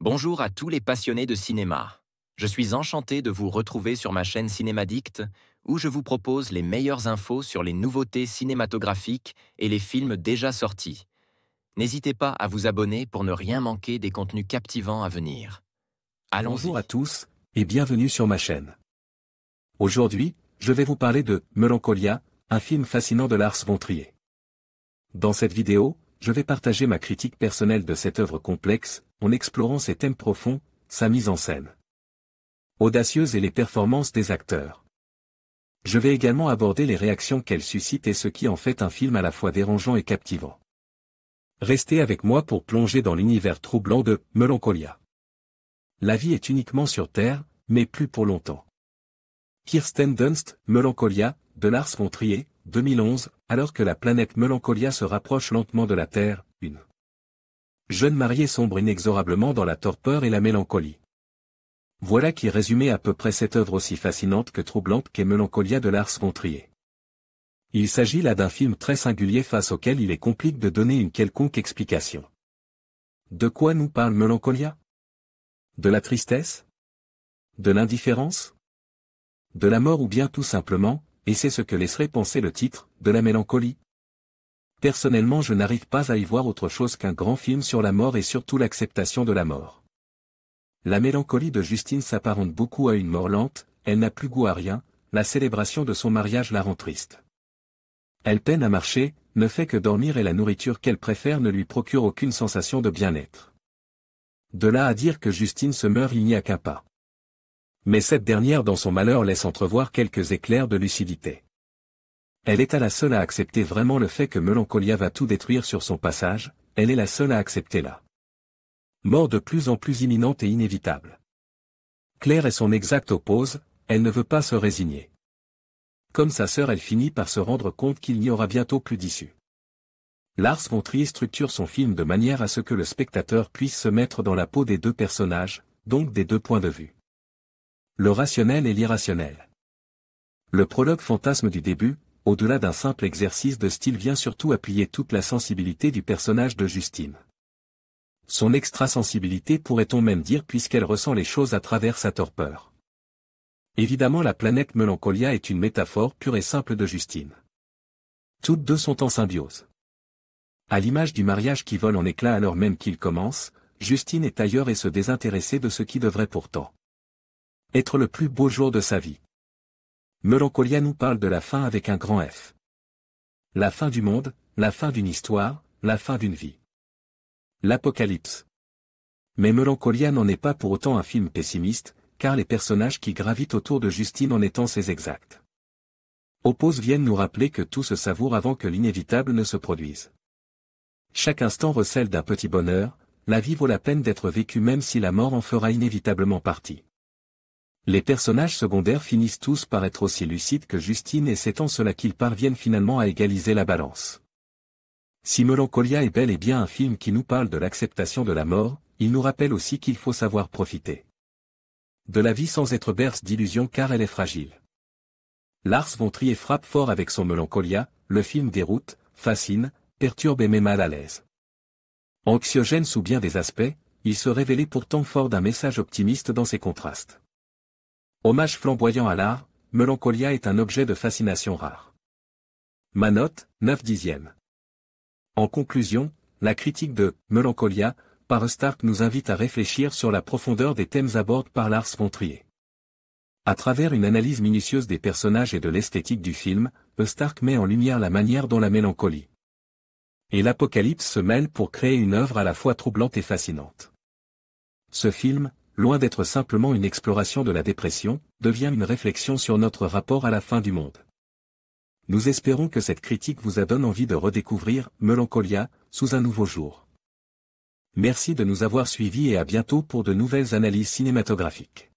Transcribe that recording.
Bonjour à tous les passionnés de cinéma. Je suis enchanté de vous retrouver sur ma chaîne Cinémadicte, où je vous propose les meilleures infos sur les nouveautés cinématographiques et les films déjà sortis. N'hésitez pas à vous abonner pour ne rien manquer des contenus captivants à venir. Allons-y. Bonjour à tous, et bienvenue sur ma chaîne. Aujourd'hui, je vais vous parler de Melancholia, un film fascinant de Lars von Trier. Dans cette vidéo, je vais partager ma critique personnelle de cette œuvre complexe, en explorant ses thèmes profonds, sa mise en scène audacieuse et les performances des acteurs. Je vais également aborder les réactions qu'elle suscite et ce qui en fait un film à la fois dérangeant et captivant. Restez avec moi pour plonger dans l'univers troublant de Melancholia. La vie est uniquement sur Terre, mais plus pour longtemps. Kirsten Dunst, Melancholia, de Lars von Trier, 2011, alors que la planète Melancholia se rapproche lentement de la Terre, une jeune mariée sombre inexorablement dans la torpeur et la mélancolie. Voilà qui résumait à peu près cette œuvre aussi fascinante que troublante qu'est Melancholia de Lars von Trier. Il s'agit là d'un film très singulier face auquel il est compliqué de donner une quelconque explication. De quoi nous parle Melancholia? De la tristesse? De l'indifférence? De la mort ou bien tout simplement, et c'est ce que laisserait penser le titre, de la mélancolie? Personnellement je n'arrive pas à y voir autre chose qu'un grand film sur la mort et surtout l'acceptation de la mort. La mélancolie de Justine s'apparente beaucoup à une mort lente, elle n'a plus goût à rien, la célébration de son mariage la rend triste. Elle peine à marcher, ne fait que dormir et la nourriture qu'elle préfère ne lui procure aucune sensation de bien-être. De là à dire que Justine se meurt il n'y a qu'un pas. Mais cette dernière dans son malheur laisse entrevoir quelques éclairs de lucidité. Elle est la seule à accepter vraiment le fait que Melancholia va tout détruire sur son passage, elle est la seule à accepter la mort de plus en plus imminente et inévitable. Claire est son exact oppose, elle ne veut pas se résigner. Comme sa sœur elle finit par se rendre compte qu'il n'y aura bientôt plus d'issue. Lars von Trier structure son film de manière à ce que le spectateur puisse se mettre dans la peau des deux personnages, donc des deux points de vue. Le rationnel et l'irrationnel. Le prologue fantasme du début, au-delà d'un simple exercice de style vient surtout appuyer toute la sensibilité du personnage de Justine. Son extrasensibilité pourrait-on même dire puisqu'elle ressent les choses à travers sa torpeur. Évidemment la planète Melancholia est une métaphore pure et simple de Justine. Toutes deux sont en symbiose. À l'image du mariage qui vole en éclats alors même qu'il commence, Justine est ailleurs et se désintéresser de ce qui devrait pourtant être le plus beau jour de sa vie. Melancholia nous parle de la fin avec un grand F. La fin du monde, la fin d'une histoire, la fin d'une vie. L'apocalypse. Mais Melancholia n'en est pas pour autant un film pessimiste, car les personnages qui gravitent autour de Justine en étant ses exacts opposés viennent nous rappeler que tout se savoure avant que l'inévitable ne se produise. Chaque instant recèle d'un petit bonheur, la vie vaut la peine d'être vécue même si la mort en fera inévitablement partie. Les personnages secondaires finissent tous par être aussi lucides que Justine et c'est en cela qu'ils parviennent finalement à égaliser la balance. Si Melancholia est bel et bien un film qui nous parle de l'acceptation de la mort, il nous rappelle aussi qu'il faut savoir profiter de la vie sans être berce d'illusions car elle est fragile. Lars von Trier frappe fort avec son Melancholia, le film déroute, fascine, perturbe et met mal à l'aise. Anxiogène sous bien des aspects, il se révélait pourtant fort d'un message optimiste dans ses contrastes. Hommage flamboyant à l'art, Melancholia est un objet de fascination rare. Ma note, 9/10. En conclusion, la critique de Melancholia, par Stark nous invite à réfléchir sur la profondeur des thèmes abordés par Lars von Trier. À travers une analyse minutieuse des personnages et de l'esthétique du film, Stark met en lumière la manière dont la mélancolie et l'apocalypse se mêlent pour créer une œuvre à la fois troublante et fascinante. Ce film, loin d'être simplement une exploration de la dépression, devient une réflexion sur notre rapport à la fin du monde. Nous espérons que cette critique vous a donné envie de redécouvrir Melancholia sous un nouveau jour. Merci de nous avoir suivis et à bientôt pour de nouvelles analyses cinématographiques.